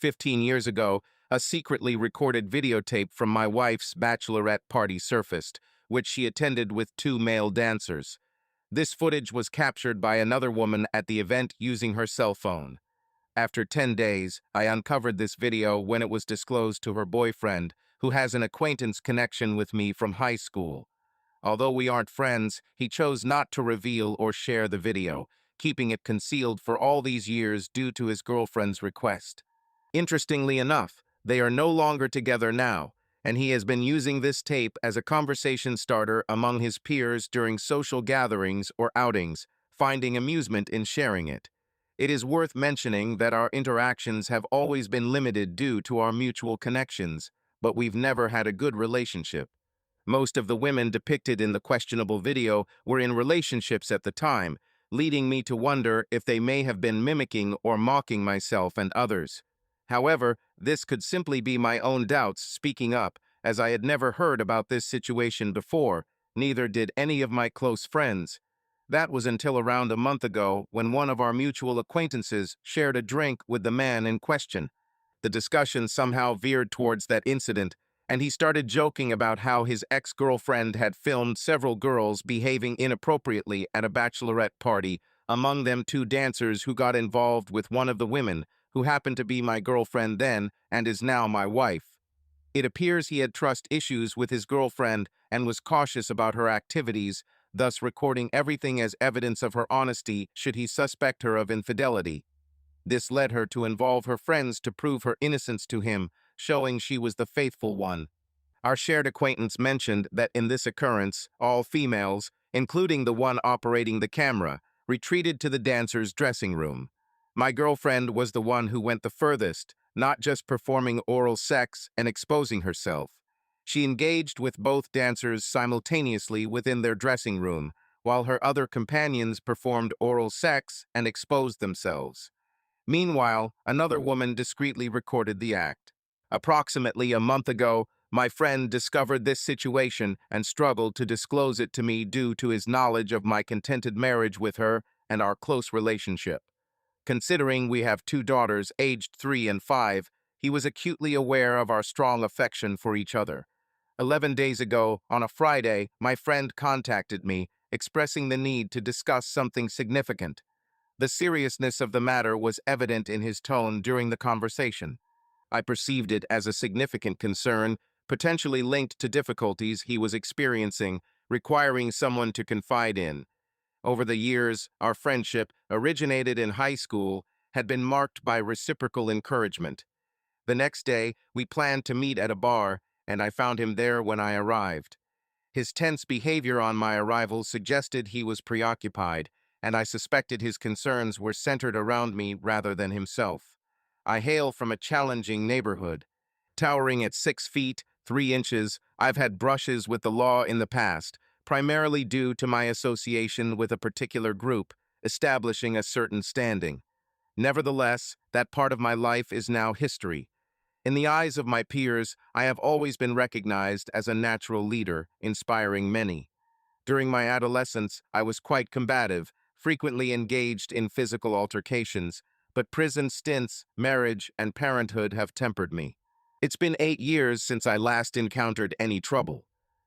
15 years ago, a secretly recorded videotape from my wife's bachelorette party surfaced, which she attended with two male dancers. This footage was captured by another woman at the event using her cell phone. After 10 days, I uncovered this video when it was disclosed to her boyfriend, who has an acquaintance connection with me from high school. Although we aren't friends, he chose not to reveal or share the video, keeping it concealed for all these years due to his girlfriend's request. Interestingly enough, they are no longer together now, and he has been using this tape as a conversation starter among his peers during social gatherings or outings, finding amusement in sharing it. It is worth mentioning that our interactions have always been limited due to our mutual connections, but we've never had a good relationship. Most of the women depicted in the questionable video were in relationships at the time, leading me to wonder if they may have been mimicking or mocking myself and others. However, this could simply be my own doubts speaking up, as I had never heard about this situation before, neither did any of my close friends. That was until around a month ago when one of our mutual acquaintances shared a drink with the man in question. The discussion somehow veered towards that incident, and he started joking about how his ex-girlfriend had filmed several girls behaving inappropriately at a bachelorette party, among them two dancers who got involved with one of the women, who happened to be my girlfriend then and is now my wife. It appears he had trust issues with his girlfriend and was cautious about her activities, thus recording everything as evidence of her honesty should he suspect her of infidelity. This led her to involve her friends to prove her innocence to him, showing she was the faithful one. Our shared acquaintance mentioned that in this occurrence, all females, including the one operating the camera, retreated to the dancer's dressing room. My girlfriend was the one who went the furthest, not just performing oral sex and exposing herself. She engaged with both dancers simultaneously within their dressing room, while her other companions performed oral sex and exposed themselves. Meanwhile, another woman discreetly recorded the act. Approximately a month ago, my friend discovered this situation and struggled to disclose it to me due to his knowledge of my contented marriage with her and our close relationship. Considering we have two daughters aged 3 and 5, he was acutely aware of our strong affection for each other. 11 days ago, on a Friday, my friend contacted me, expressing the need to discuss something significant. The seriousness of the matter was evident in his tone during the conversation. I perceived it as a significant concern, potentially linked to difficulties he was experiencing, requiring someone to confide in. Over the years, our friendship, originated in high school, had been marked by reciprocal encouragement. The next day, we planned to meet at a bar, and I found him there when I arrived. His tense behavior on my arrival suggested he was preoccupied, and I suspected his concerns were centered around me rather than himself. I hail from a challenging neighborhood. Towering at 6 feet, 3 inches, I've had brushes with the law in the past, primarily due to my association with a particular group, establishing a certain standing. Nevertheless, that part of my life is now history. In the eyes of my peers, I have always been recognized as a natural leader, inspiring many. During my adolescence, I was quite combative, frequently engaged in physical altercations, but prison stints, marriage, and parenthood have tempered me. It's been 8 years since I last encountered any trouble.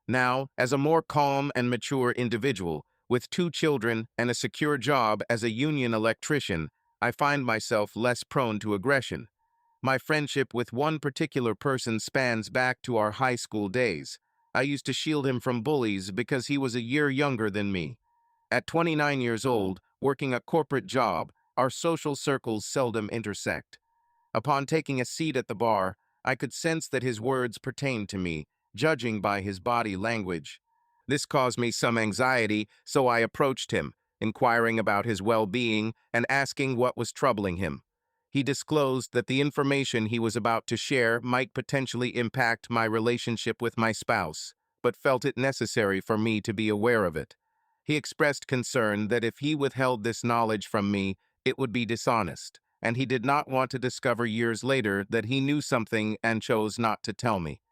Now, as a more calm and mature individual, with 2 children and a secure job as a union electrician, I find myself less prone to aggression. My friendship with one particular person spans back to our high school days. I used to shield him from bullies because he was a year younger than me. At 29 years old, working a corporate job, our social circles seldom intersect. Upon taking a seat at the bar, I could sense that his words pertained to me, judging by his body language. This caused me some anxiety, so I approached him, inquiring about his well-being and asking what was troubling him. He disclosed that the information he was about to share might potentially impact my relationship with my spouse, but felt it necessary for me to be aware of it. He expressed concern that if he withheld this knowledge from me, it would be dishonest, and he did not want to discover years later that he knew something and chose not to tell me.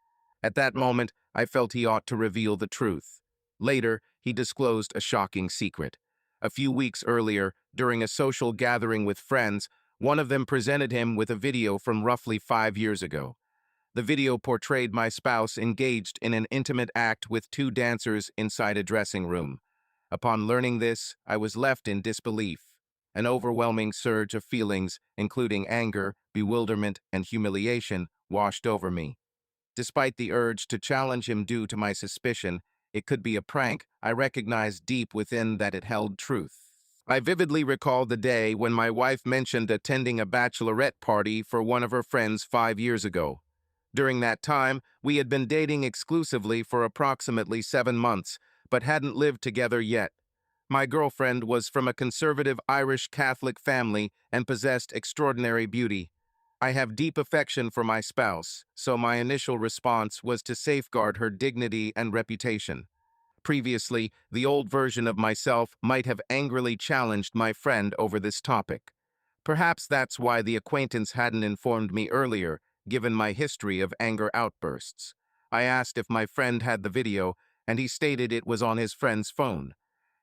At that moment, I felt he ought to reveal the truth. Later, he disclosed a shocking secret. A few weeks earlier, during a social gathering with friends, One of them presented him with a video from roughly 5 years ago. The video portrayed my spouse engaged in an intimate act with two dancers inside a dressing room. Upon learning this, I was left in disbelief. An overwhelming surge of feelings, including anger, bewilderment, and humiliation, washed over me. Despite the urge to challenge him due to my suspicion it could be a prank, I recognized deep within that it held truth. I vividly recall the day when my wife mentioned attending a bachelorette party for one of her friends 5 years ago. During that time, we had been dating exclusively for approximately 7 months, but hadn't lived together yet. My girlfriend was from a conservative Irish Catholic family and possessed extraordinary beauty. I have deep affection for my spouse, so my initial response was to safeguard her dignity and reputation. Previously, the old version of myself might have angrily challenged my friend over this topic. Perhaps that's why the acquaintance hadn't informed me earlier, given my history of anger outbursts. I asked if my friend had the video, and he stated it was on his friend's phone.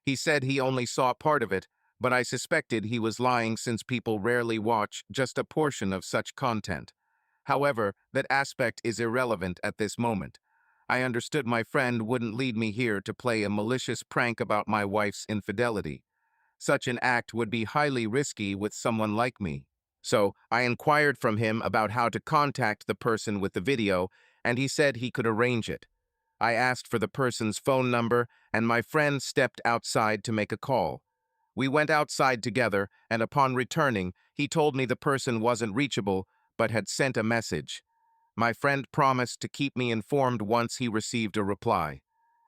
He said he only saw part of it, but I suspected he was lying since people rarely watch just a portion of such content. However, that aspect is irrelevant at this moment. I understood my friend wouldn't lead me here to play a malicious prank about my wife's infidelity. Such an act would be highly risky with someone like me. So, I inquired from him about how to contact the person with the video, and he said he could arrange it. I asked for the person's phone number, and my friend stepped outside to make a call. We went outside together, and upon returning, he told me the person wasn't reachable, but had sent a message. My friend promised to keep me informed once he received a reply.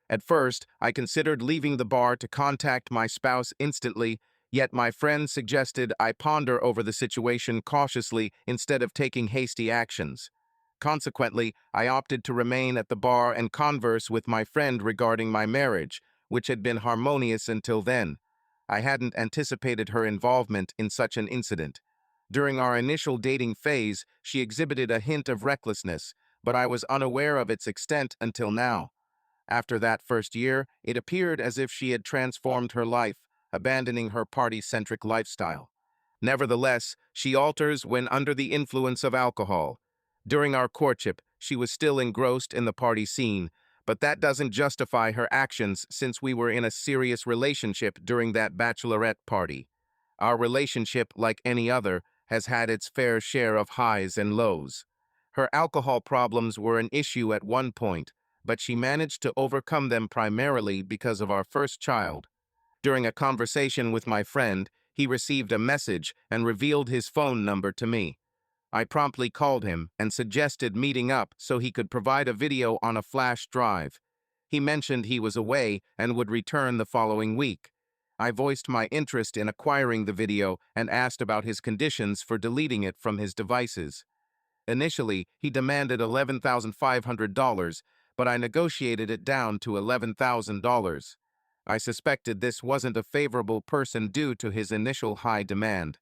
At first, I considered leaving the bar to contact my spouse instantly, yet my friend suggested I ponder over the situation cautiously instead of taking hasty actions. Consequently, I opted to remain at the bar and converse with my friend regarding my marriage, which had been harmonious until then. I hadn't anticipated her involvement in such an incident. During our initial dating phase, she exhibited a hint of recklessness, but I was unaware of its extent until now. After that first year, it appeared as if she had transformed her life, abandoning her party-centric lifestyle. Nevertheless, she alters when under the influence of alcohol. During our courtship, she was still engrossed in the party scene, but that doesn't justify her actions since we were in a serious relationship during that bachelorette party. Our relationship, like any other, has had its fair share of highs and lows. Her alcohol problems were an issue at one point, but she managed to overcome them primarily because of our first child. During a conversation with my friend, he received a message and revealed his phone number to me. I promptly called him and suggested meeting up so he could provide a video on a flash drive. He mentioned he was away and would return the following week. I voiced my interest in acquiring the video and asked about his conditions for deleting it from his devices. Initially, he demanded $11,500, but I negotiated it down to $11,000. I suspected this wasn't a favorable person due to his initial high demand.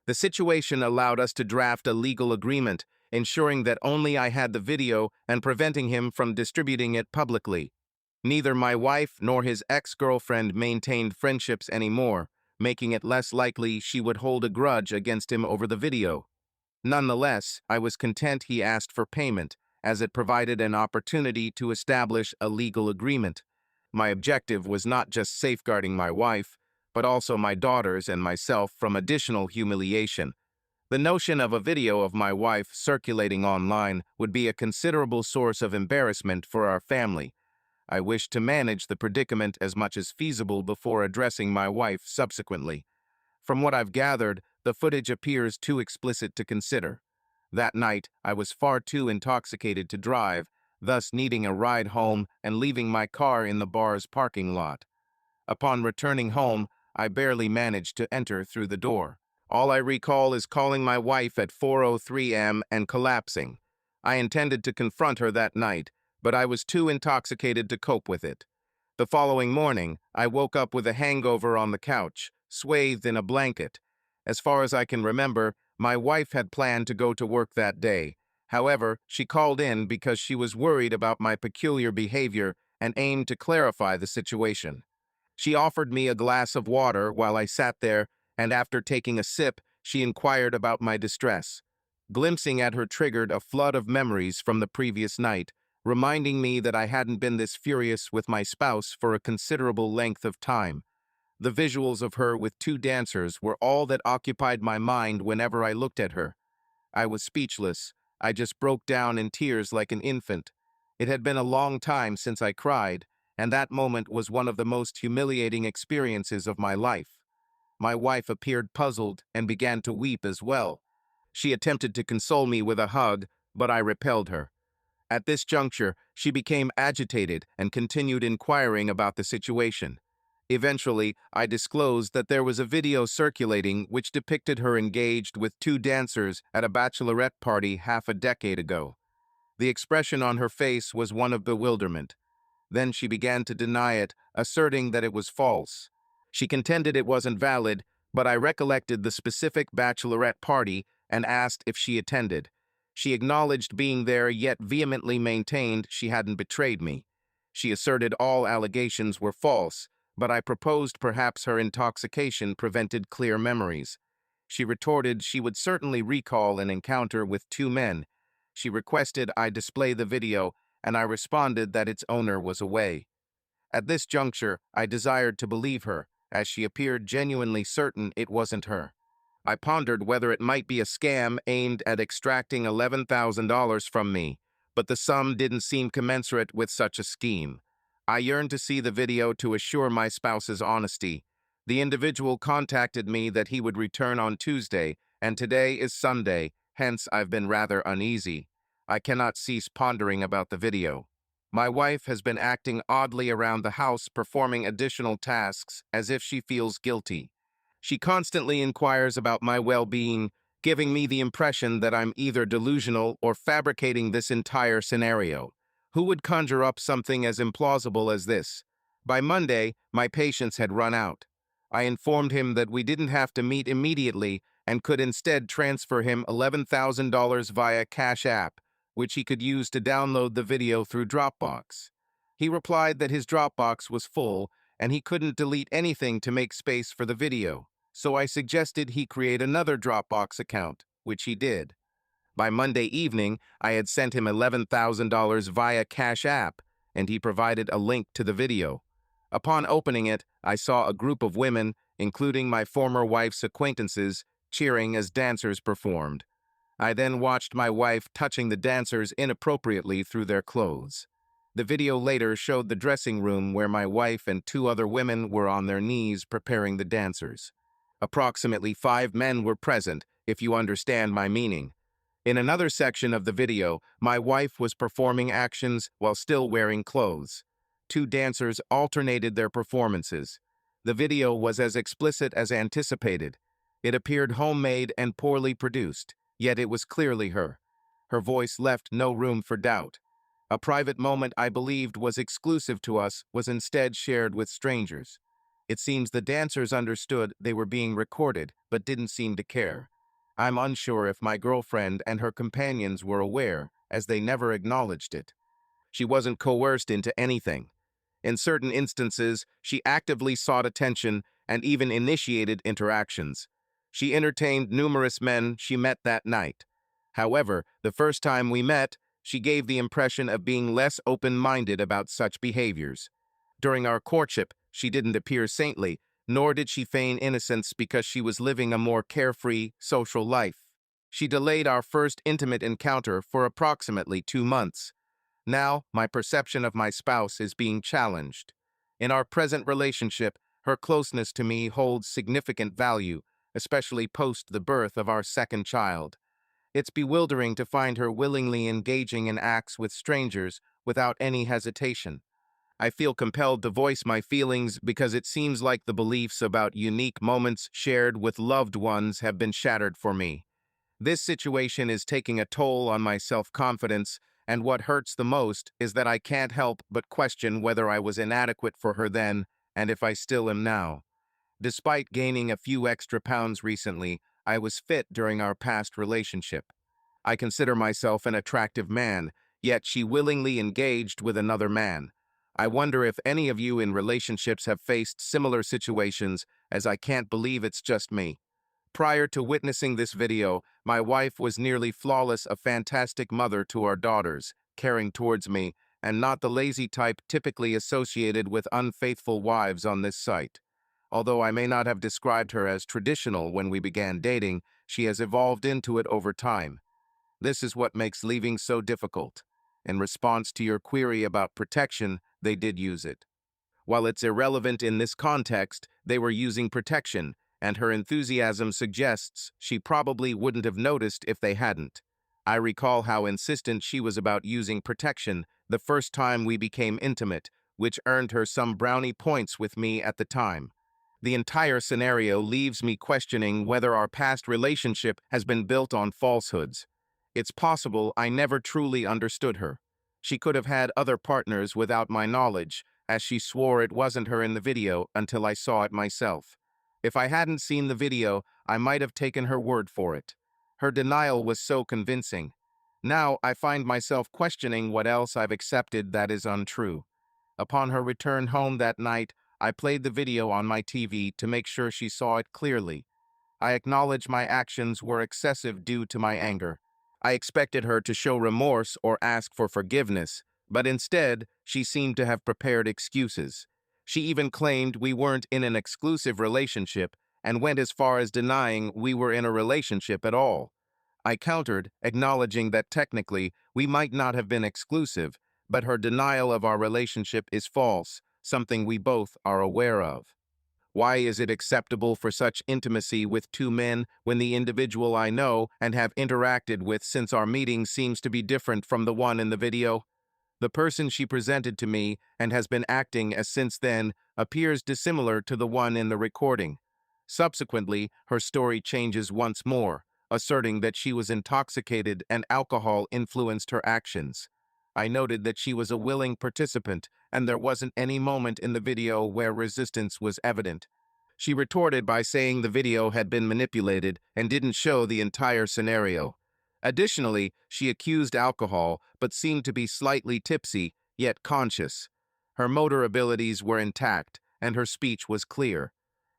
The situation allowed us to draft a legal agreement, ensuring that only I had the video and preventing him from distributing it publicly. Neither my wife nor his ex-girlfriend maintained friendships anymore, making it less likely she would hold a grudge against him over the video. Nonetheless, I was content he asked for payment, as it provided an opportunity to establish a legal agreement. My objective was not just safeguarding my wife, but also my daughters and myself from additional humiliation. The notion of a video of my wife circulating online would be a considerable source of embarrassment for our family. I wished to manage the predicament as much as feasible before addressing my wife subsequently. From what I've gathered, the footage appears too explicit to consider. That night, I was far too intoxicated to drive, thus needing a ride home and leaving my car in the bar's parking lot. Upon returning home, I barely managed to enter through the door. All I recall is calling my wife at 4:03 a.m. and collapsing. I intended to confront her that night, but I was too intoxicated to cope with it. The following morning, I woke up with a hangover on the couch, swathed in a blanket. As far as I can remember, my wife had planned to go to work that day. However, she called in because she was worried about my peculiar behavior and aimed to clarify the situation. She offered me a glass of water while I sat there, and after taking a sip, she inquired about my distress. Glimpsing at her triggered a flood of memories from the previous night, reminding me that I hadn't been this furious with my spouse for a considerable length of time. The visuals of her with two dancers were all that occupied my mind whenever I looked at her. I was speechless. I just broke down in tears like an infant. It had been a long time since I cried, and that moment was one of the most humiliating experiences of my life. My wife appeared puzzled and began to weep as well. She attempted to console me with a hug, but I repelled her. At this juncture, she became agitated and continued inquiring about the situation. Eventually, I disclosed that there was a video circulating which depicted her engaged with two dancers at a bachelorette party half a decade ago. The expression on her face was one of bewilderment. Then she began to deny it, asserting that it was false. She contended it wasn't valid, but I recollected the specific bachelorette party and asked if she attended. She acknowledged being there, yet vehemently maintained she hadn't betrayed me. She asserted all allegations were false, but I proposed perhaps her intoxication prevented clear memories. She retorted she would certainly recall an encounter with two men. She requested I display the video, and I responded that its owner was away. At this juncture, I desired to believe her, as she appeared genuinely certain it wasn't her. I pondered whether it might be a scam aimed at extracting $11,000 from me, but the sum didn't seem commensurate with such a scheme. I yearned to see the video to assure my spouse's honesty. The individual contacted me that he would return on Tuesday, and today is Sunday, hence I've been rather uneasy. I cannot cease pondering about the video. My wife has been acting oddly around the house, performing additional tasks as if she feels guilty. She constantly inquires about my well-being, giving me the impression that I'm either delusional or fabricating this entire scenario. Who would conjure up something as implausible as this? By Monday, my patience had run out. I informed him that we didn't have to meet immediately and could instead transfer him $11,000 via Cash App, which he could use to download the video through Dropbox. He replied that his Dropbox was full and he couldn't delete anything to make space for the video, so I suggested he create another Dropbox account, which he did. By Monday evening, I had sent him $11,000 via Cash App, and he provided a link to the video. Upon opening it, I saw a group of women, including my former wife's acquaintances, cheering as dancers performed. I then watched my wife touching the dancers inappropriately through their clothes. The video later showed the dressing room where my wife and two other women were on their knees preparing the dancers. Approximately 5 men were present, if you understand my meaning. In another section of the video, my wife was performing actions while still wearing clothes. 2 dancers alternated their performances. The video was as explicit as anticipated. It appeared homemade and poorly produced, yet it was clearly her. Her voice left no room for doubt. A private moment I believed was exclusive to us was instead shared with strangers. It seems the dancers understood they were being recorded, but didn't seem to care. I'm unsure if my girlfriend and her companions were aware, as they never acknowledged it. She wasn't coerced into anything. In certain instances, she actively sought attention and even initiated interactions. She entertained numerous men she met that night. However, the first time we met, she gave the impression of being less open-minded about such behaviors. During our courtship, she didn't appear saintly, nor did she feign innocence because she was living a more carefree, social life. She delayed our first intimate encounter for approximately 2 months. Now, my perception of my spouse is being challenged. In our present relationship, her closeness to me holds significant value, especially post the birth of our second child. It's bewildering to find her willingly engaging in acts with strangers without any hesitation. I feel compelled to voice my feelings because it seems like the beliefs about unique moments shared with loved ones have been shattered for me. This situation is taking a toll on my self-confidence, and what hurts the most is that I can't help but question whether I was inadequate for her then and if I still am now. Despite gaining a few extra pounds recently, I was fit during our past relationship. I consider myself an attractive man, yet she willingly engaged with another man. I wonder if any of you in relationships have faced similar situations, as I can't believe it's just me. Prior to witnessing this video, my wife was nearly flawless, a fantastic mother to our daughters, caring towards me, and not the lazy type typically associated with unfaithful wives on this site. Although I may not have described her as traditional when we began dating, she has evolved into it over time. This is what makes leaving so difficult. In response to your query about protection, they did use it. While it's irrelevant in this context, they were using protection, and her enthusiasm suggests she probably wouldn't have noticed if they hadn't. I recall how insistent she was about using protection the first time we became intimate, which earned her some brownie points with me at the time. The entire scenario leaves me questioning whether our past relationship has been built on falsehoods. It's possible I never truly understood her. She could have had other partners without my knowledge, as she swore it wasn't her in the video until I saw it myself. If I hadn't seen the video, I might have taken her word for it. Her denial was so convincing. Now I find myself questioning what else I've accepted that is untrue. Upon her return home that night, I played the video on my TV to make sure she saw it clearly. I acknowledge my actions were excessive due to my anger. I expected her to show remorse or ask for forgiveness, but instead, she seemed to have prepared excuses. She even claimed we weren't in an exclusive relationship and went as far as denying we were in a relationship at all. I countered, acknowledging that technically we might not have been exclusive, but her denial of our relationship is false, something we both are aware of. Why is it acceptable for such intimacy with two men when the individual I know and have interacted with since our meeting seems to be different from the one in the video? The person she presented to me and has been acting as since then appears dissimilar to the one in the recording. Subsequently, her story changes once more, asserting that she was intoxicated and alcohol influenced her actions. I noted that she was a willing participant, and there wasn't any moment in the video where resistance was evident. She retorted by saying the video had been manipulated and didn't show the entire scenario. Additionally, she accused alcohol, but seemed to be slightly tipsy, yet conscious. Her motor abilities were intact, and her speech was clear.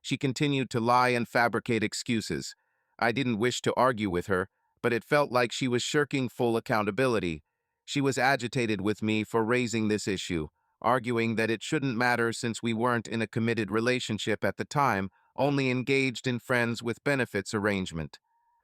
She continued to lie and fabricate excuses. I didn't wish to argue with her, but it felt like she was shirking full accountability. She was agitated with me for raising this issue, arguing that it shouldn't matter since we weren't in a committed relationship at the time, only engaged in friends with benefits arrangement.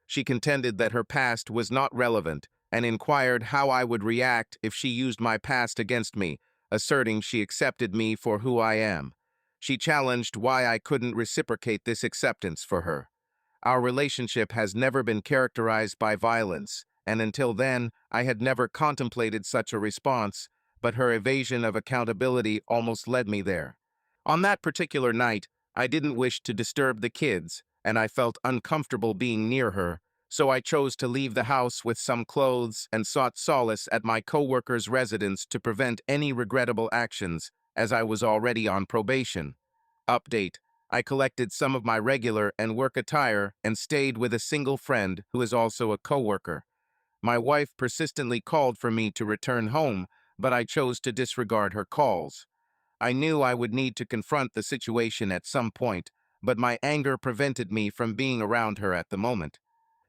She contended that her past was not relevant and inquired how I would react if she used my past against me, asserting she accepted me for who I am. She challenged why I couldn't reciprocate this acceptance for her. Our relationship has never been characterized by violence, and until then, I had never contemplated such a response, but her evasion of accountability almost led me there. On that particular night, I didn't wish to disturb the kids, and I felt uncomfortable being near her, so I chose to leave the house with some clothes and sought solace at my coworker's residence to prevent any regrettable actions, as I was already on probation. Update: I collected some of my regular and work attire and stayed with a single friend who is also a coworker. My wife persistently called for me to return home, but I chose to disregard her calls. I knew I would need to confront the situation at some point, but my anger prevented me from being around her at the moment.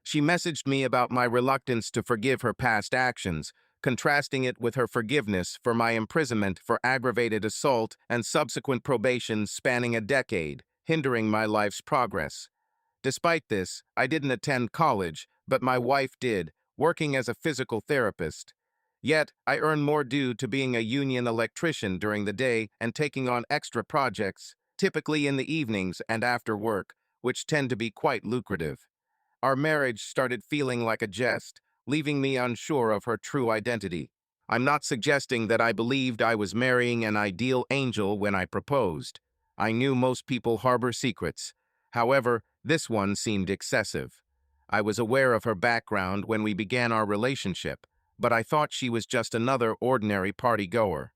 She messaged me about my reluctance to forgive her past actions, contrasting it with her forgiveness for my imprisonment for aggravated assault and subsequent probation spanning a decade, hindering my life's progress. Despite this, I didn't attend college, but my wife did, working as a physical therapist. Yet, I earn more due to being a union electrician during the day and taking on extra projects, typically in the evenings and after work, which tend to be quite lucrative. Our marriage started feeling like a jest, leaving me unsure of her true identity. I'm not suggesting that I believed I was marrying an ideal angel when I proposed. I knew most people harbor secrets. However, this one seemed excessive. I was aware of her background when we began our relationship, but I thought she was just another ordinary party-goer.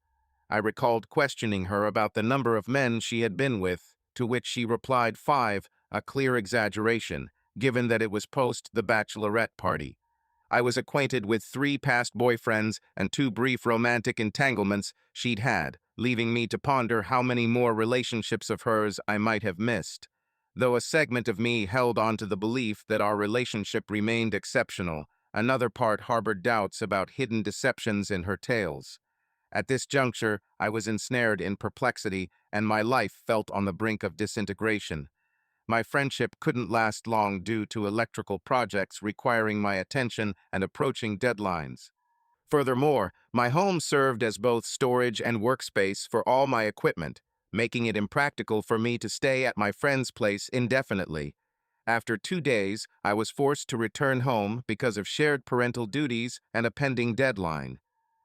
I recalled questioning her about the number of men she had been with, to which she replied 5, a clear exaggeration, given that it was post the bachelorette party. I was acquainted with 3 past boyfriends and 2 brief romantic entanglements she'd had, leaving me to ponder how many more relationships of hers I might have missed. Though a segment of me held on to the belief that our relationship remained exceptional, another part harbored doubts about hidden deceptions in her tales. At this juncture, I was ensnared in perplexity, and my life felt on the brink of disintegration. My friendship couldn't last long due to electrical projects requiring my attention and approaching deadlines. Furthermore, my home served as both storage and workspace for all my equipment, making it impractical for me to stay at my friend's place indefinitely. After 2 days, I was forced to return home because of shared parental duties and a pending deadline.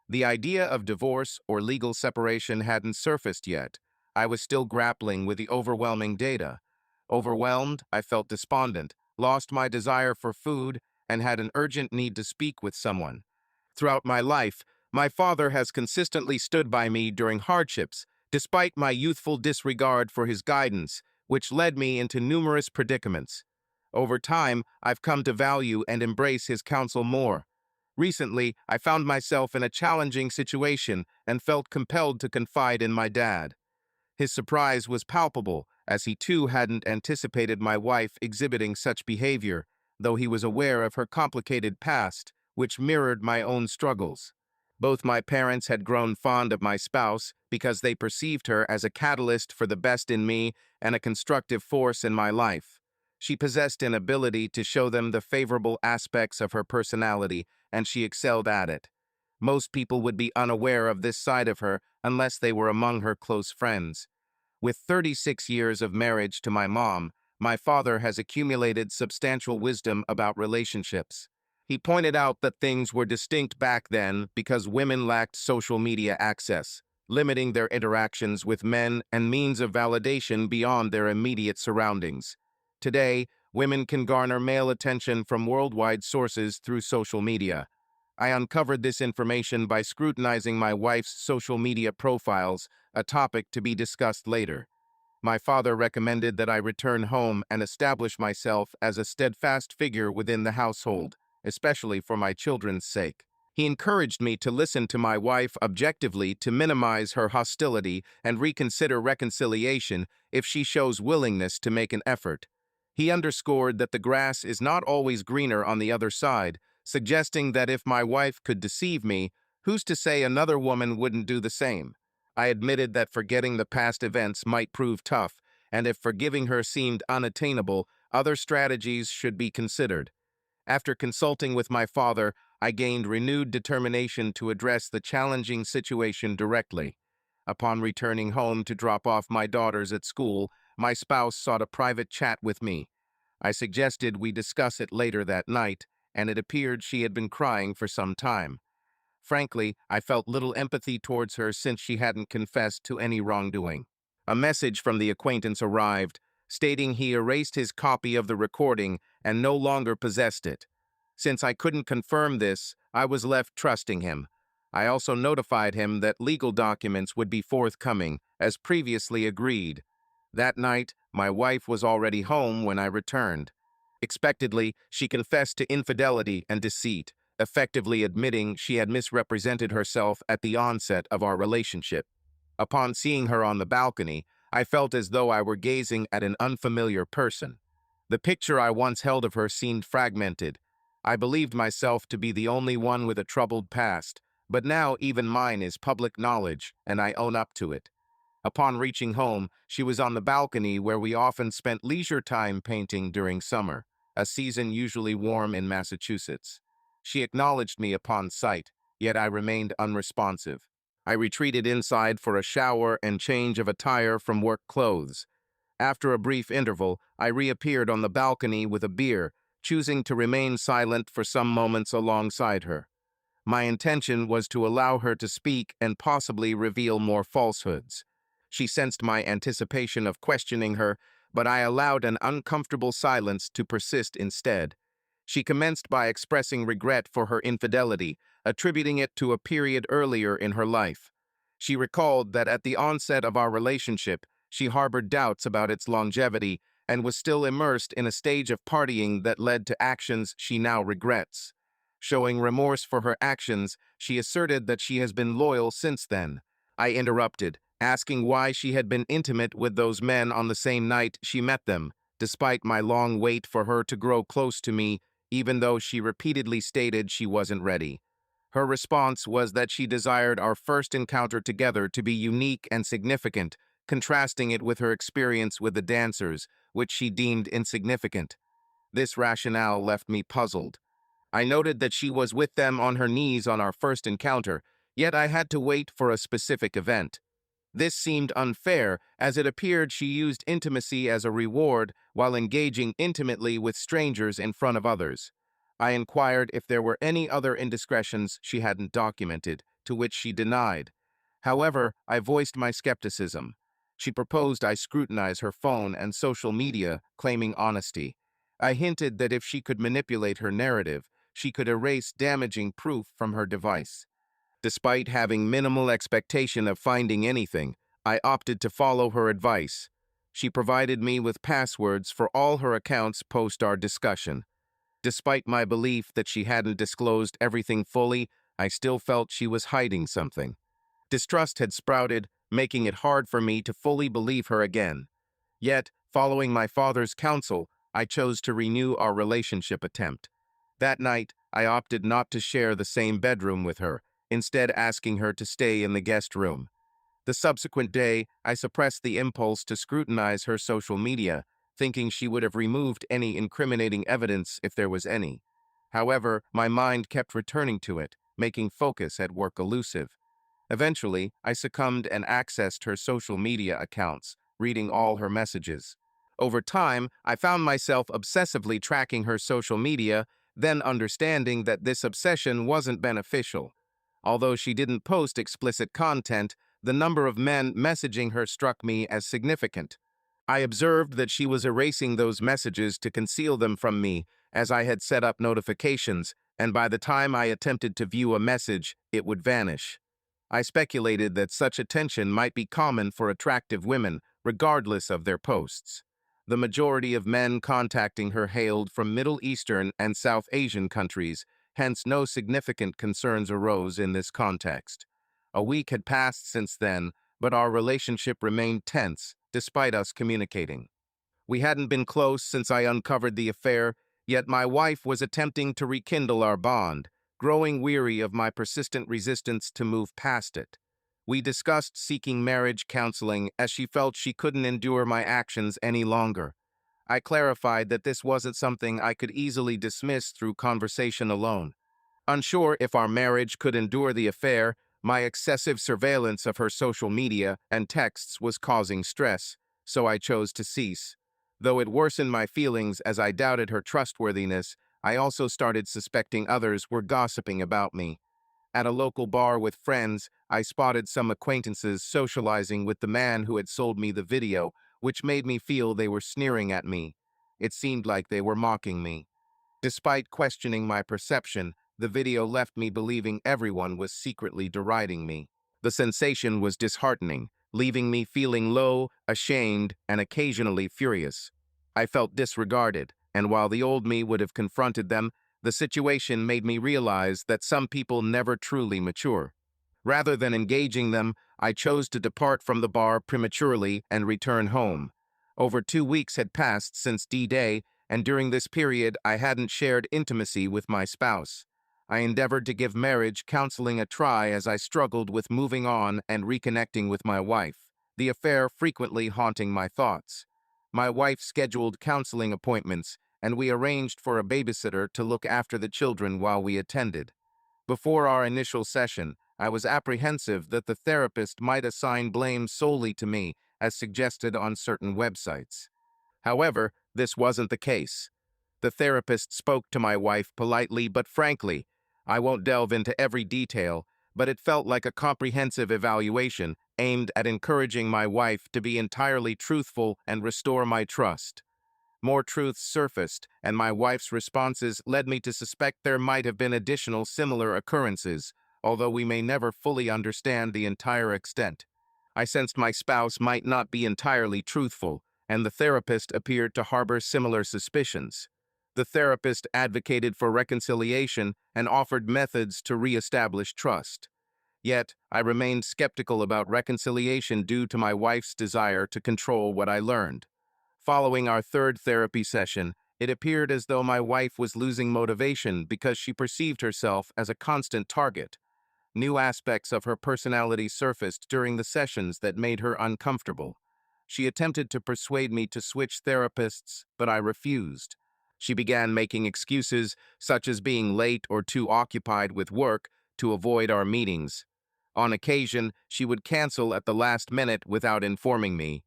The idea of divorce or legal separation hadn't surfaced yet. I was still grappling with the overwhelming data. Overwhelmed, I felt despondent, lost my desire for food, and had an urgent need to speak with someone. Throughout my life, my father has consistently stood by me during hardships, despite my youthful disregard for his guidance, which led me into numerous predicaments. Over time, I've come to value and embrace his counsel more. Recently, I found myself in a challenging situation and felt compelled to confide in my dad. His surprise was palpable, as he too hadn't anticipated my wife exhibiting such behavior, though he was aware of her complicated past, which mirrored my own struggles. Both my parents had grown fond of my spouse because they perceived her as a catalyst for the best in me and a constructive force in my life. She possessed an ability to show them the favorable aspects of her personality, and she excelled at it. Most people would be unaware of this side of her unless they were among her close friends. With 36 years of marriage to my mom, my father has accumulated substantial wisdom about relationships. He pointed out that things were distinct back then because women lacked social media access, limiting their interactions with men and means of validation beyond their immediate surroundings. Today, women can garner male attention from worldwide sources through social media. I uncovered this information by scrutinizing my wife's social media profiles, a topic to be discussed later. My father recommended that I return home and establish myself as a steadfast figure within the household, especially for my children's sake. He encouraged me to listen to my wife objectively to minimize her hostility and reconsider reconciliation if she shows willingness to make an effort. He underscored that the grass is not always greener on the other side, suggesting that if my wife could deceive me, who's to say another woman wouldn't do the same? I admitted that forgetting the past events might prove tough, and if forgiving her seemed unattainable, other strategies should be considered. After consulting with my father, I gained renewed determination to address the challenging situation directly. Upon returning home to drop off my daughters at school, my spouse sought a private chat with me. I suggested we discuss it later that night, and it appeared she had been crying for some time. Frankly, I felt little empathy towards her since she hadn't confessed to any wrongdoing. A message from the acquaintance arrived, stating he erased his copy of the recording and no longer possessed it. Since I couldn't confirm this, I was left trusting him. I also notified him that legal documents would be forthcoming, as previously agreed. That night, my wife was already home when I returned. Expectedly, she confessed to infidelity and deceit, effectively admitting she had misrepresented herself at the onset of our relationship. Upon seeing her on the balcony, I felt as though I were gazing at an unfamiliar person. The picture I once held of her seemed fragmented. I believed myself to be the only one with a troubled past, but now even mine is public knowledge, and I own up to it. Upon reaching home, she was on the balcony where we often spent leisure time painting during summer, a season usually warm in Massachusetts. She acknowledged me upon sight, yet I remained unresponsive. I retreated inside for a shower and change of attire from work clothes. After a brief interval, I reappeared on the balcony with a beer, choosing to remain silent for some moments alongside her. My intention was to allow her to speak and possibly reveal more falsehoods. She sensed my anticipation of questioning her, but I allowed an uncomfortable silence to persist instead. She commenced by expressing regret for her infidelity, attributing it to a period earlier in her life. She recalled that at the onset of our relationship, she harbored doubts about its longevity and was still immersed in a stage of partying that led to actions she now regrets. Showing remorse for her actions, she asserted that she has been loyal since then. I interrupted, asking why she had been intimate with those men on the same night she met them, despite my long wait for her to grow close to me, even though she repeatedly stated she wasn't ready. Her response was that she desired our first encounter together to be unique and significant, contrasting it with her experience with the dancers, which she deemed insignificant. This rationale left me puzzled. I noted that she was with them on her knees on our first encounter, yet I had to wait for a specific event. This seemed unfair, as it appeared she used intimacy as a reward while engaging intimately with strangers in front of others. I inquired if there were any other indiscretions she hadn't documented, to which she denied. However, I voiced my skepticism. She proposed I scrutinize her phone and social media, claiming honesty. I hinted that if she could manipulate her narrative, she could erase damaging proof from her device. Despite having minimal expectation of finding anything, I opted to follow her advice. She provided me with passwords for all her accounts post our discussion. Despite my belief that she hadn't disclosed everything fully, I still felt she was hiding something. Distrust had sprouted, making it hard for me to fully believe her again. Yet, following my father's counsel, I chose to renew our relationship attempt. That night, I opted not to share the same bedroom with her, instead asking her to stay in the guest room. The subsequent day, I suppressed the impulse to scrutinize her social media, thinking she would have removed any incriminating evidence if there was any. However, my mind kept returning to it, making focus at work elusive. Eventually, I succumbed and accessed her social media accounts, reading all her messages. Over time, I found myself obsessively tracking her social media, then understanding that this obsession wasn't beneficial. Although she didn't post explicit content, the number of men messaging her struck me as significant. I observed that she was erasing those messages to conceal them from me, as I had set up notifications, and by the time I attempted to view a message, it would vanish. I speculated that such attention might be common for attractive women, regardless of their posts. The majority of men contacting her hailed from Middle Eastern and South Asian countries, hence no significant concerns arose in this context. A week had passed since then, but our relationship remained tense, despite us communicating. We hadn't been close since I uncovered the affair, yet my wife was attempting to rekindle our bond, growing weary of my persistent resistance to move past it. We discussed seeking marriage counseling as she felt she couldn't endure my actions any longer. I clarified that this wasn't something I could easily dismiss through conversation alone. Unsure if our marriage could endure the affair, my excessive surveillance of her social media and texts was causing stress, so I chose to cease. Though it worsened my feelings as I doubted her trustworthiness, I also started suspecting others were gossiping about me. At a local bar with friends, I spotted some acquaintances socializing with the man who had sold me the video, which made me feel they were sneering at me. It seemed like they were mocking me. Despite questioning my perception, the video left me believing everyone was secretly deriding me. The sensation was disheartening, leaving me feeling low, ashamed, and occasionally furious. I felt disregarded, and while the old me would have confronted them, the situation made me realize that some people never truly mature. Rather than engaging them, I chose to depart from the bar prematurely and return home. Over 2 weeks had passed since D-Day, and during this period I hadn't shared intimacy with my spouse. I endeavored to give marriage counseling a try as I struggled with moving on and reconnecting with my wife, the affair frequently haunting my thoughts. My wife scheduled counseling appointments, and we arranged for a babysitter to look after the children while we attended. Before our initial session, I was apprehensive that the therapist might assign blame solely to me, as suggested on certain websites. However, this wasn't the case. The therapist spoke to my wife politely but frankly. I won't delve into every detail, but it felt like a comprehensive evaluation aimed at encouraging my wife to be entirely truthful and restore my trust. More truths surfaced, and my wife's responses led me to suspect there might have been additional similar occurrences, although we may never fully understand the entire extent. I sensed my spouse might not be entirely truthful, and the therapist appeared to harbor similar suspicions. The therapist advocated for reconciliation and offered methods to reestablish trust. Yet, I remained skeptical about reconciliation due to my wife's desire to control what I learned. Following our third therapy session, it appeared as though my wife was losing motivation because she perceived herself as a constant target. New aspects of her personality surfaced during the sessions that made her uncomfortable. She attempted to persuade me to switch therapists, but I refused. She began making excuses, such as being late or too occupied with work, to avoid our meetings. On occasion, she would cancel at the last minute without informing me.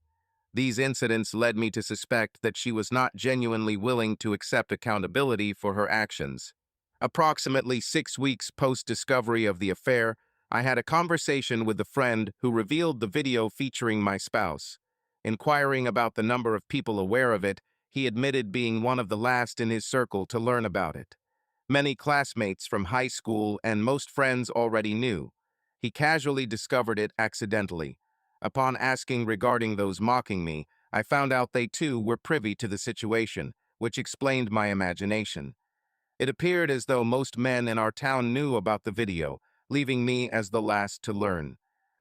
These incidents led me to suspect that she was not genuinely willing to accept accountability for her actions. Approximately 6 weeks post-discovery of the affair, I had a conversation with a friend who revealed the video featuring my spouse. Inquiring about the number of people aware of it, he admitted being one of the last in his circle to learn about it. Many classmates from high school and most friends already knew. He casually discovered it accidentally. Upon asking regarding those mocking me, I found out they too were privy to the situation, which explained my imagination. It appeared as though most men in our town knew about the video, leaving me as the last to learn.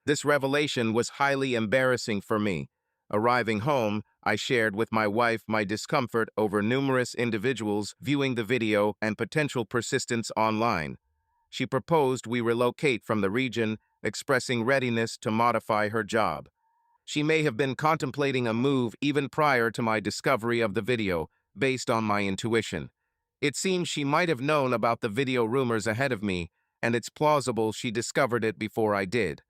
This revelation was highly embarrassing for me. Arriving home, I shared with my wife my discomfort over numerous individuals viewing the video and potential persistence online. She proposed we relocate from the region, expressing readiness to modify her job. She may have been contemplating a move even prior to my discovery of the video, based on my intuition. It seems she might have known about the video rumors ahead of me, and it's plausible she discovered it before I did.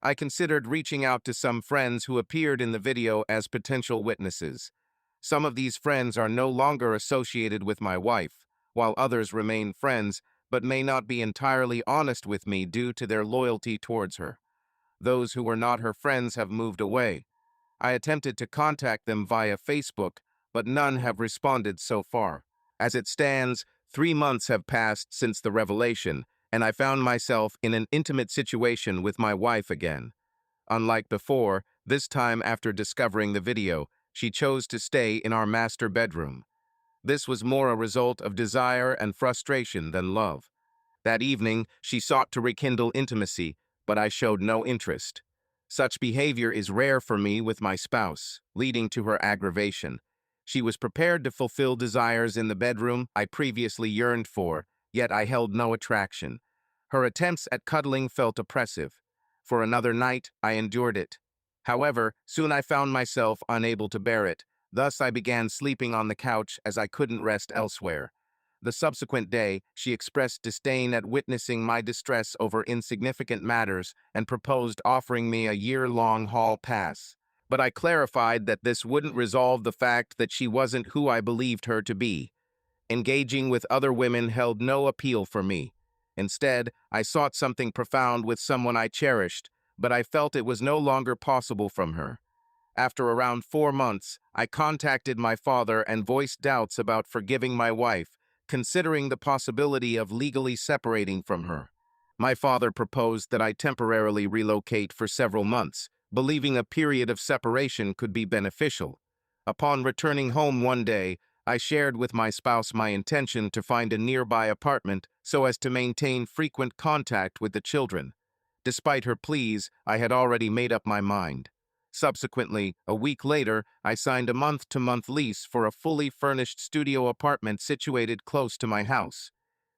I considered reaching out to some friends who appeared in the video as potential witnesses. Some of these friends are no longer associated with my wife, while others remain friends but may not be entirely honest with me due to their loyalty towards her. Those who were not her friends have moved away. I attempted to contact them via Facebook, but none have responded so far. As it stands, 3 months have passed since the revelation, and I found myself in an intimate situation with my wife again. Unlike before, this time after discovering the video, she chose to stay in our master bedroom. This was more a result of desire and frustration than love. That evening, she sought to rekindle intimacy, but I showed no interest. Such behavior is rare for me with my spouse, leading to her aggravation. She was prepared to fulfill desires in the bedroom I previously yearned for, yet I held no attraction. Her attempts at cuddling felt oppressive. For another night, I endured it. However, soon I found myself unable to bear it. Thus, I began sleeping on the couch as I couldn't rest elsewhere. The subsequent day, she expressed disdain at witnessing my distress over insignificant matters and proposed offering me a year-long hall pass. But I clarified that this wouldn't resolve the fact that she wasn't who I believed her to be. Engaging with other women held no appeal for me. Instead, I sought something profound with someone I cherished, but I felt it was no longer possible from her. After around 4 months, I contacted my father and voiced doubts about forgiving my wife, considering the possibility of legally separating from her. My father proposed that I temporarily relocate for several months, believing a period of separation could be beneficial. Upon returning home one day, I shared with my spouse my intention to find a nearby apartment so as to maintain frequent contact with the children. Despite her pleas, I had already made up my mind. Subsequently, a week later, I signed a month-to-month lease for a fully furnished studio apartment situated close to my house.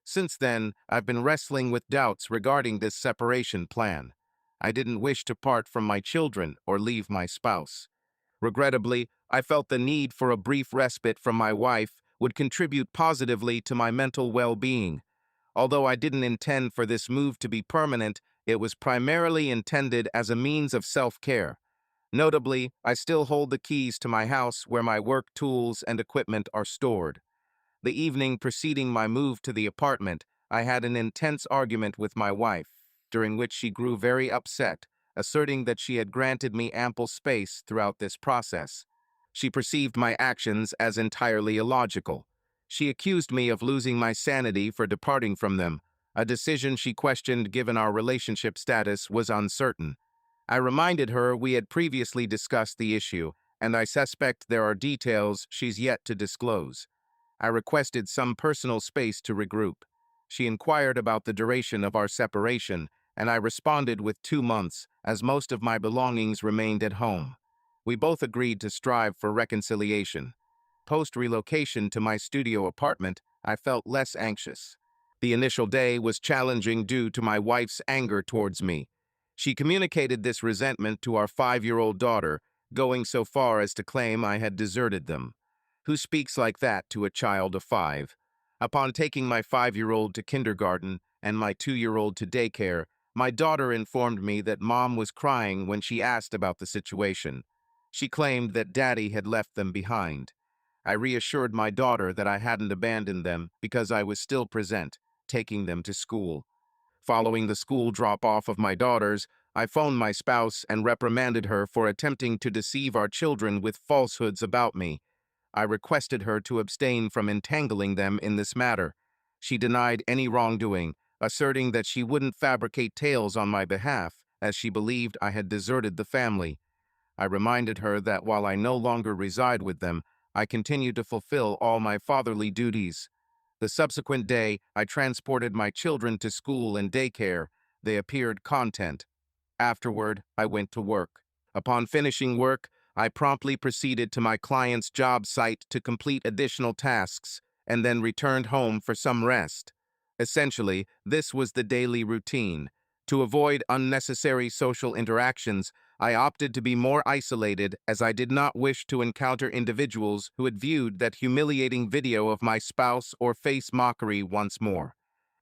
Since then, I've been wrestling with doubts regarding this separation plan. I didn't wish to part from my children or leave my spouse. Regrettably, I felt the need for a brief respite from my wife would contribute positively to my mental well-being. Although I didn't intend for this move to be permanent, it was primarily intended as a means of self-care. Notably, I still hold the keys to my house where my work tools and equipment are stored. The evening preceding my move to the apartment, I had an intense argument with my wife, during which she grew very upset, asserting that she had granted me ample space throughout this process. She perceived my actions as entirely illogical. She accused me of losing my sanity for departing from them, a decision she questioned given our relationship status was uncertain. I reminded her we had previously discussed the issue, and I suspect there are details she's yet to disclose. I requested some personal space to regroup. She inquired about the duration of our separation, and I responded with 2 months, as most of my belongings remained at home. We both agreed to strive for reconciliation. Post-relocation to my studio apartment, I felt less anxious. The initial day was challenging due to my wife's anger towards me. She communicated this resentment to our 5-year-old daughter, going so far as to claim I had deserted them. Who speaks like that to a child of 5? Upon taking my 5-year-old to kindergarten and my 2-year-old to daycare, my daughter informed me that Mom was crying when she asked about the situation. She claimed that Daddy had left them behind. I reassured my daughter that I hadn't abandoned them because I was still present, taking them to school. Following the school drop-off of my daughters, I phoned my spouse and reprimanded her for attempting to deceive our children with falsehoods about me. I requested her to abstain from entangling them in this matter. She denied any wrongdoing, asserting that she wouldn't fabricate tales on my behalf, as she believed I had deserted the family. I reminded her that while I no longer reside with them, I continue to fulfill all my fatherly duties. The subsequent day, I transported my children to school and daycare. They appeared content. Afterward, I went to work. Upon finishing work, I promptly proceeded to my client's job site to complete additional tasks, and then returned home for some rest. Essentially, this was the daily routine. To avoid unnecessary social interactions, I opted to be more isolated as I did not wish to encounter individuals who had viewed that humiliating video of my spouse or face mockery once more.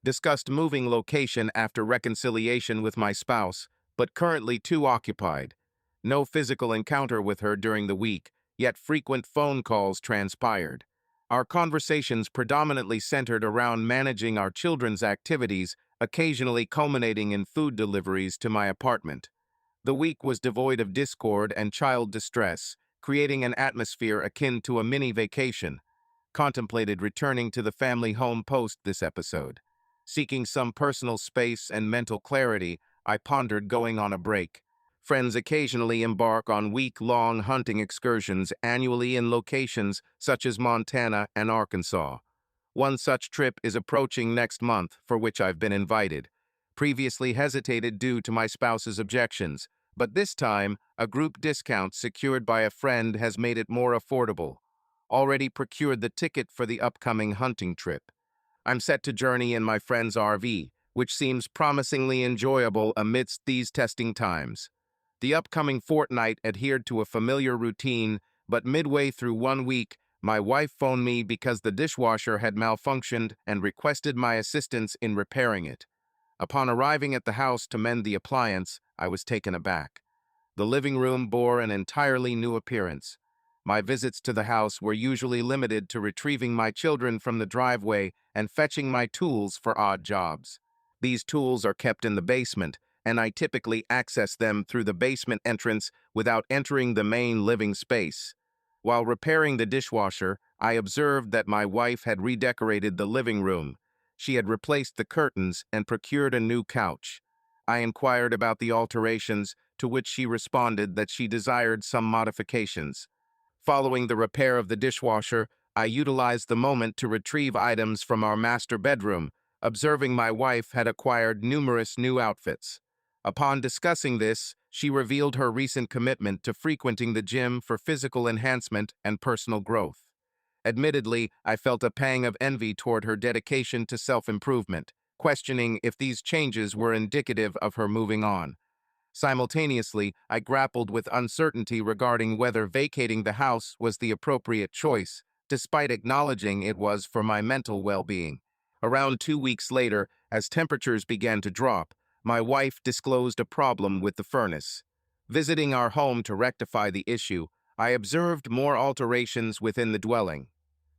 Discussed moving location after reconciliation with my spouse, but currently too occupied. No physical encounter with her during the week, yet frequent phone calls transpired. Our conversations predominantly centered around managing our children's activities, occasionally culminating in food deliveries to my apartment. The week was devoid of discord and child distress, creating an atmosphere akin to a mini vacation. Contemplated returning to the family home post this episode. Seeking some personal space and mental clarity, I pondered going on a break. Friends occasionally embark on week-long hunting excursions annually in locations such as Montana and Arkansas. One such trip is approaching next month, for which I've been invited. Previously hesitated due to my spouse's objections, but this time, a group discount secured by a friend has made it more affordable. Already procured the ticket for the upcoming hunting trip. I'm set to journey in my friend's RV, which seems promisingly enjoyable amidst these testing times. The upcoming fortnight adhered to a familiar routine, but midway through one week, my wife phoned me because the dishwasher had malfunctioned and requested my assistance in repairing it. Upon arriving at the house to mend the appliance, I was taken aback. The living room bore an entirely new appearance. My visits to the house were usually limited to retrieving my children from the driveway and fetching my tools for odd jobs. These tools are kept in the basement, and I typically access them through the basement entrance without entering the main living space. While repairing the dishwasher, I observed that my wife had redecorated the living room. She had replaced the curtains and procured a new couch. I inquired about the alterations, to which she responded that she desired some modifications. Following the repair of the dishwasher, I utilized the moment to retrieve items from our master bedroom, observing my wife had acquired numerous new outfits. Upon discussing this, she revealed her recent commitment to frequenting the gym for physical enhancement and personal growth. Admittedly, I felt a pang of envy toward her dedication to self-improvement, questioning if these changes were indicative of her moving on. Simultaneously, I grappled with uncertainty regarding whether vacating the house was the appropriate choice, despite acknowledging it was for my mental well-being. Around 2 weeks later, as temperatures began to drop, my wife disclosed a problem with the furnace. Visiting our home to rectify the issue, I observed more alterations within the dwelling.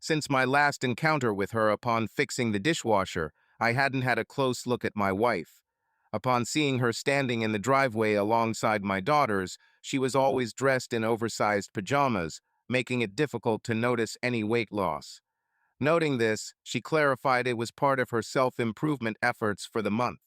Since my last encounter with her upon fixing the dishwasher, I hadn't had a close look at my wife. Upon seeing her standing in the driveway alongside my daughters, she was always dressed in oversized pajamas, making it difficult to notice any weight loss. Noting this, she clarified it was part of her self-improvement efforts for the month.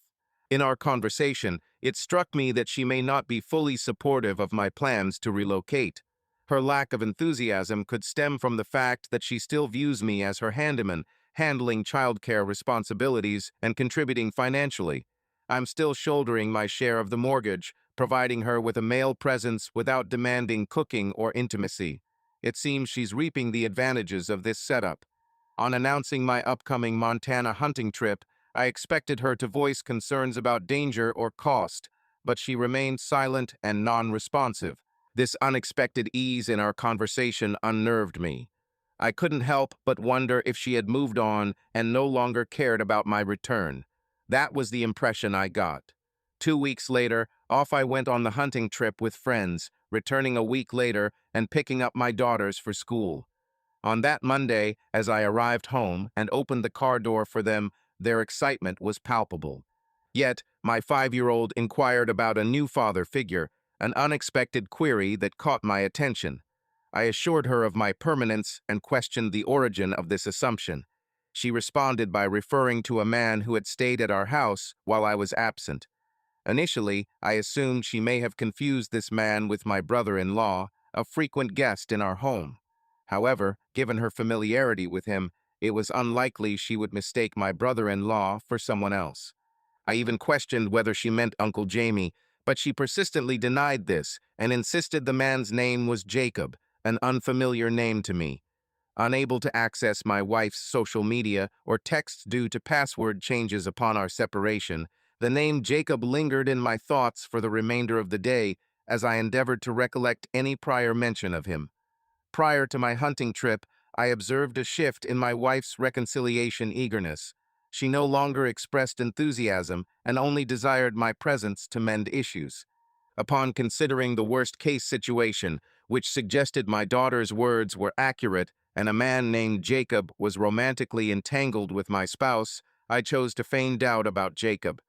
In our conversation, it struck me that she may not be fully supportive of my plans to relocate. Her lack of enthusiasm could stem from the fact that she still views me as her handyman, handling childcare responsibilities and contributing financially. I'm still shouldering my share of the mortgage, providing her with a male presence without demanding cooking or intimacy. It seems she's reaping the advantages of this setup. On announcing my upcoming Montana hunting trip, I expected her to voice concerns about danger or cost, but she remained silent and non-responsive. This unexpected ease in our conversation unnerved me. I couldn't help but wonder if she had moved on and no longer cared about my return. That was the impression I got. 2 weeks later, off I went on the hunting trip with friends, returning a week later and picking up my daughters for school. On that Monday, as I arrived home and opened the car door for them, their excitement was palpable. Yet, my 5-year-old inquired about a new father figure, an unexpected query that caught my attention. I assured her of my permanence and questioned the origin of this assumption. She responded by referring to a man who had stayed at our house while I was absent. Initially, I assumed she may have confused this man with my brother-in-law, a frequent guest in our home. However, given her familiarity with him, it was unlikely she would mistake my brother-in-law for someone else. I even questioned whether she meant Uncle Jamie, but she persistently denied this and insisted the man's name was Jacob, an unfamiliar name to me. Unable to access my wife's social media or texts due to password changes upon our separation, the name Jacob lingered in my thoughts for the remainder of the day as I endeavored to recollect any prior mention of him. Prior to my hunting trip, I observed a shift in my wife's reconciliation eagerness. She no longer expressed enthusiasm and only desired my presence to mend issues. Upon considering the worst-case situation, which suggested my daughter's words were accurate and a man named Jacob was romantically entangled with my spouse, I chose to feign doubt about Jacob.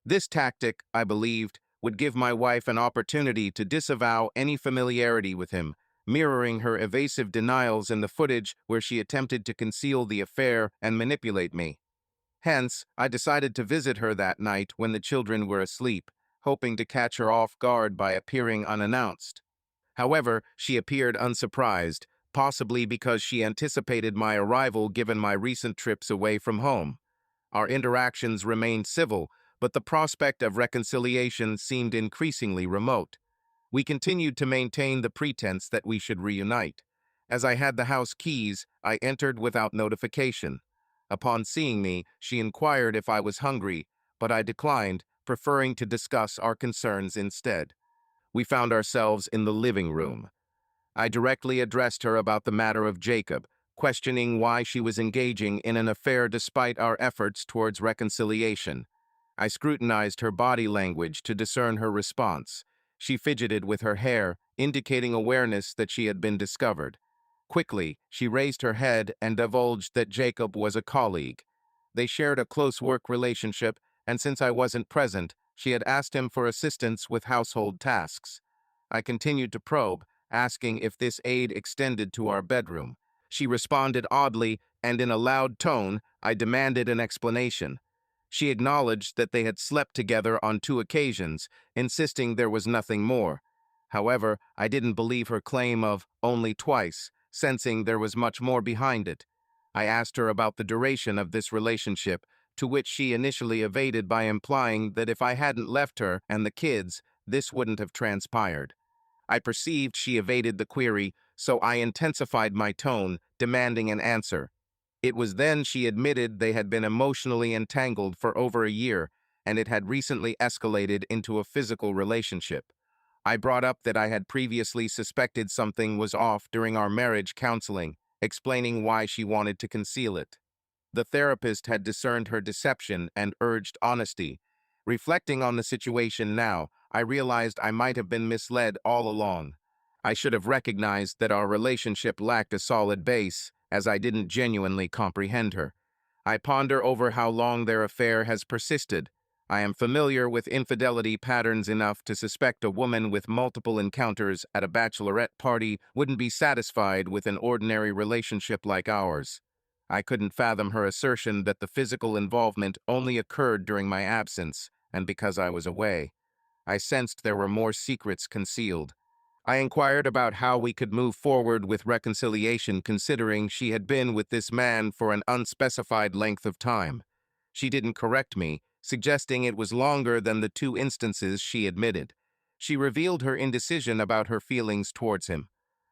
This tactic, I believed, would give my wife an opportunity to disavow any familiarity with him, mirroring her evasive denials in the footage where she attempted to conceal the affair and manipulate me. Hence, I decided to visit her that night when the children were asleep, hoping to catch her off guard by appearing unannounced. However, she appeared unsurprised, possibly because she anticipated my arrival given my recent trips away from home. Our interactions remained civil, but the prospect of reconciliation seemed increasingly remote. We continued to maintain the pretense that we should reunite. As I had the house keys, I entered without notification. Upon seeing me, she inquired if I was hungry, but I declined, preferring to discuss our concerns instead. We found ourselves in the living room. I directly addressed her about the matter of Jacob, questioning why she was engaging in an affair despite our efforts towards reconciliation. I scrutinized her body language to discern her response. She fidgeted with her hair, indicating awareness that she had been discovered. Quickly, she raised her head and divulged that Jacob was a colleague. They shared a close work relationship, and since I wasn't present, she had asked him for assistance with household tasks. I continued to probe, asking if this aid extended to our bedroom. She responded oddly, and in a loud tone, I demanded an explanation. She acknowledged that they had slept together on 2 occasions, insisting there was nothing more. However, I didn't believe her claim of only twice, sensing there was much more behind it. I asked her about the duration of this relationship, to which she initially evaded by implying that if I hadn't left her and the kids, this wouldn't have transpired. I perceived she evaded the query, so I intensified my tone, demanding an answer. It was then she admitted they had been emotionally entangled for over a year, and it had recently escalated into a physical relationship. I brought up that I had previously suspected something was off during our marriage counseling, explaining why she wanted to conceal it. The therapist had discerned her deception and urged honesty. Reflecting on the situation now, I realized I might have been misled all along. I should have recognized that our relationship lacked a solid base, as I didn't genuinely comprehend her. I ponder over how long their affair has persisted. I am familiar with infidelity patterns enough to suspect a woman with multiple encounters at a bachelorette party wouldn't be satisfied with an ordinary relationship like ours. I couldn't fathom her assertion that the physical involvement only occurred during my absence and because I was away. I sensed there were more secrets concealed. I inquired about how we could move forward with reconciliation considering she had been with this man for an unspecified length of time. She didn't correct me, suggesting it was longer than the 2 instances she admitted. She revealed her indecision about her feelings towards him.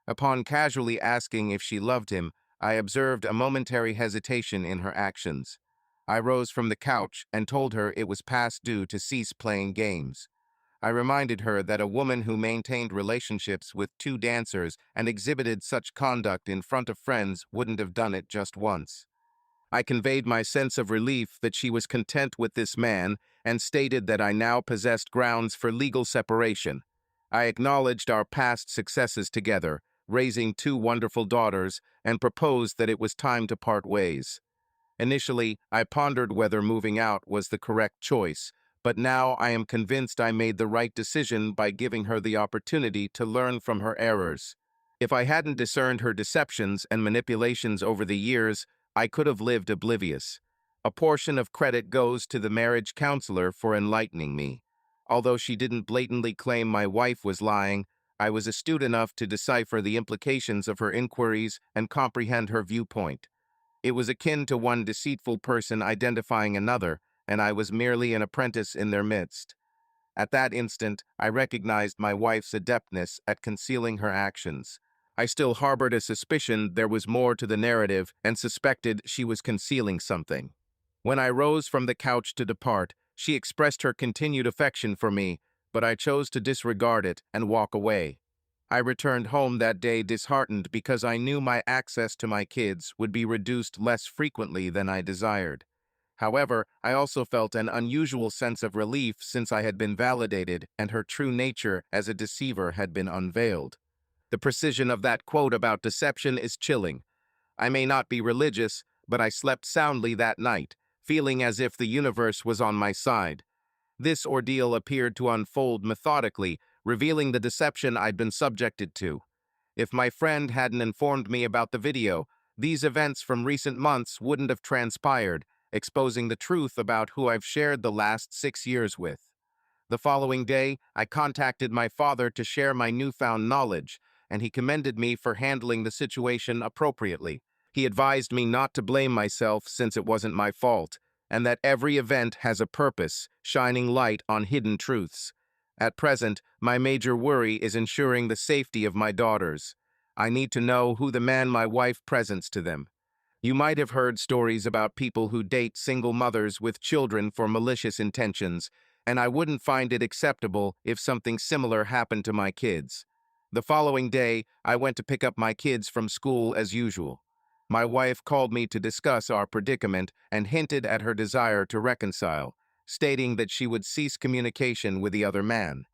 Upon casually asking if she loved him, I observed a momentary hesitation in her actions. I rose from the couch and told her it was past due to cease playing games. I reminded her that a woman who maintained relationships with two dancers and exhibited such conduct in front of friends wouldn't have done it just once. I conveyed my sense of relief that she was content with this man and stated that I now possessed grounds for legal separation. I acknowledged our past successes together, raising two wonderful daughters, and proposed that it was time to part ways. Initially, I pondered whether moving out was the correct choice, but now I am convinced I made the right decision by giving her the opportunity to learn from her errors. If I hadn't discerned her deceptions and manipulations over the years, I could have lived oblivious. A portion of credit goes to the marriage counselor for enlightening me. Although she didn't blatantly claim my wife was lying, I was astute enough to decipher the implications of her inquiries and comprehend her viewpoint. It was akin to one deceitful person identifying another, and I was merely an apprentice in their midst. At that instant, I recognized my wife's adeptness at concealing her actions. I still harbored a suspicion there was more to the narrative and suspected she was concealing something. When I rose from the couch to depart, she expressed her continued affection for me, but I chose to disregard it and walk away. I returned home that day disheartened because I knew my access to my kids would be reduced less frequently than I desired. However, I also felt an unusual sense of relief since I had been validated and her true nature as a deceiver had been unveiled. The precision of that quote about deception is chilling. I may not be religious, but I slept soundly that night, feeling as if the universe was on my side. This ordeal appeared to unfold methodically, revealing the deception I'd been subjected to. If my friend hadn't informed me about the video, these events from recent months wouldn't have transpired, exposing the truth about who I've shared the last 6 years with. The following day, I contacted my father to share my newfound knowledge, and he commended me for handling the situation appropriately. He advised me not to blame myself since it wasn't my fault, and that every event has a purpose, shining light on hidden truths. At present, my major worry is ensuring the safety of my daughters. I need to know who the man my wife presents to them. You might have heard stories about people who date single mothers with children for malicious intentions, and I wouldn't find it acceptable if something similar happened to my kids. The following day, I went to pick up my kids from school as usual. My wife called me to discuss our predicament and hinted at her desire to reconcile, stating that she would cease communication with the other man.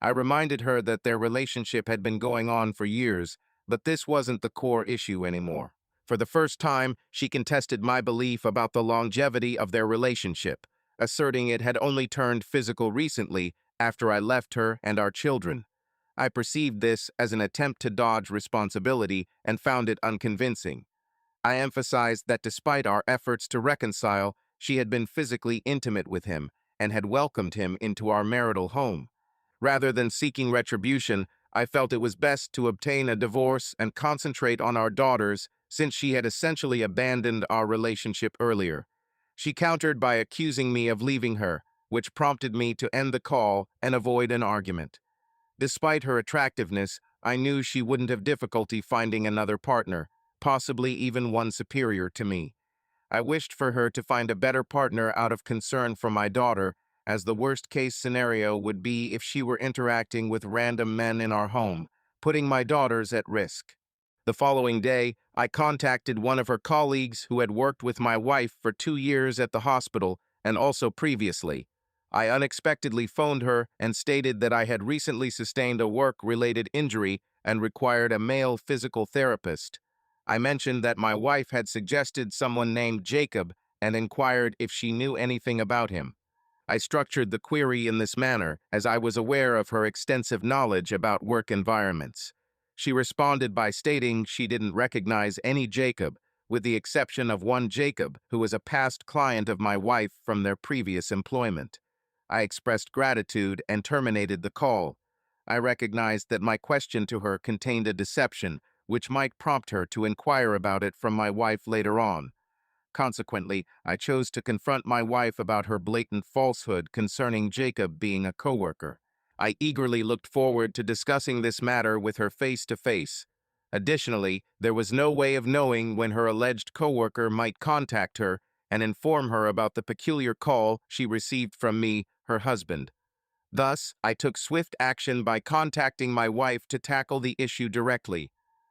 I reminded her that their relationship had been going on for years, but this wasn't the core issue anymore. For the first time, she contested my belief about the longevity of their relationship, asserting it had only turned physical recently after I left her and our children. I perceived this as an attempt to dodge responsibility and found it unconvincing. I emphasized that despite our efforts to reconcile, she had been physically intimate with him and had welcomed him into our marital home. Rather than seeking retribution, I felt it was best to obtain a divorce and concentrate on our daughters since she had essentially abandoned our relationship earlier. She countered by accusing me of leaving her, which prompted me to end the call and avoid an argument. Despite her attractiveness, I knew she wouldn't have difficulty finding another partner, possibly even one superior to me. I wished for her to find a better partner out of concern for my daughter, as the worst-case scenario would be if she were interacting with random men in our home, putting my daughters at risk. The following day, I contacted one of her colleagues who had worked with my wife for 2 years at the hospital and also previously. I unexpectedly phoned her and stated that I had recently sustained a work-related injury and required a male physical therapist. I mentioned that my wife had suggested someone named Jacob and inquired if she knew anything about him. I structured the query in this manner, as I was aware of her extensive knowledge about work environments. She responded by stating she didn't recognize any Jacob, with the exception of one Jacob, who was a past client of my wife from their previous employment. I expressed gratitude and terminated the call. I recognized that my question to her contained a deception, which might prompt her to inquire about it from my wife later on. Consequently, I chose to confront my wife about her blatant falsehood concerning Jacob being a coworker. I eagerly looked forward to discussing this matter with her face to face. Additionally, there was no way of knowing when her alleged coworker might contact her and inform her about the peculiar call she received from me, her husband. Thus, I took swift action by contacting my wife to tackle the issue directly.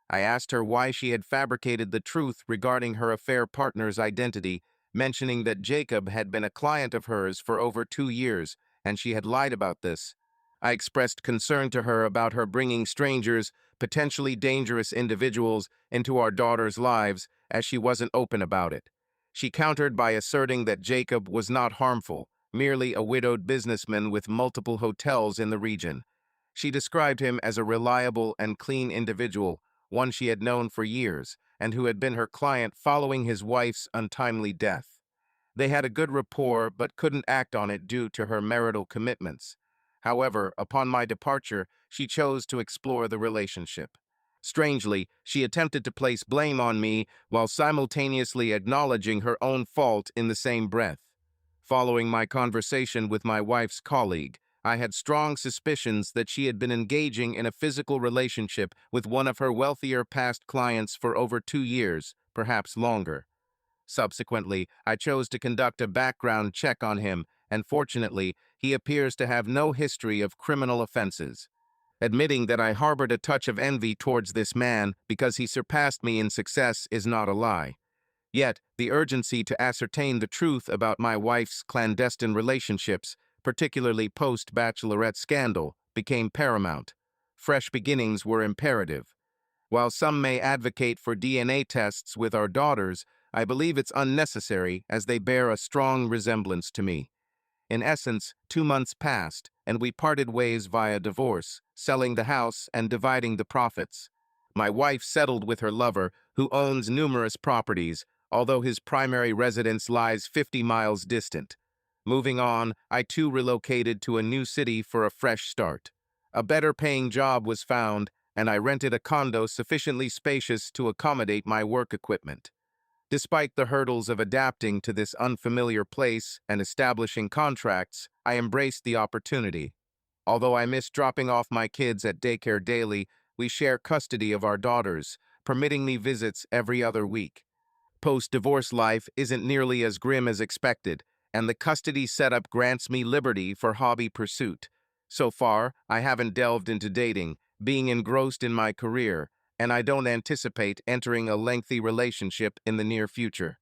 I asked her why she had fabricated the truth regarding her affair partner's identity, mentioning that Jacob had been a client of hers for over 2 years, and she had lied about this. I expressed concern to her about her bringing strangers, potentially dangerous individuals, into our daughter's lives, as she wasn't open about it. She countered by asserting that Jacob was not harmful, merely a widowed businessman with multiple hotels in the region. She described him as a reliable and clean individual, one she had known for years, and who had been her client following his wife's untimely death. They had a good rapport but couldn't act on it due to her marital commitments. However, upon my departure, she chose to explore the relationship. Strangely, she attempted to place blame on me while simultaneously acknowledging her own fault in the same breath. Following my conversation with my wife's colleague, I had strong suspicions that she had been engaging in a physical relationship with one of her wealthier past clients for over 2 years, perhaps longer. Subsequently, I chose to conduct a background check on him, and fortunately, he appears to have no history of criminal offenses. Admitting that I harbored a touch of envy towards this man because he surpassed me in success is not a lie. Yet, the urgency to ascertain the truth about my wife's clandestine relationships, particularly post-bachelorette scandal, became paramount. Fresh beginnings were imperative. While some may advocate for DNA tests with our daughters, I believe it's unnecessary as they bear a strong resemblance to me. In essence, 2 months passed, and we parted ways via divorce, selling the house and dividing the profits. My wife settled with her lover, who owns numerous properties, although his primary residence lies 50 miles distant. Moving on, I too relocated to a new city for a fresh start. A better-paying job was found, and I rented a condo sufficiently spacious to accommodate my work equipment. Despite the hurdles of adapting to this unfamiliar place and establishing contracts, I embraced the opportunity. Although I miss dropping off my kids at daycare daily, we share custody of our daughters, permitting me visits every other week. Post-divorce life isn't nearly as grim as expected, and the custody setup grants me liberty for hobby pursuit. So far, I haven't delved into dating, being engrossed in my career, and I don't anticipate entering a lengthy relationship in the near future.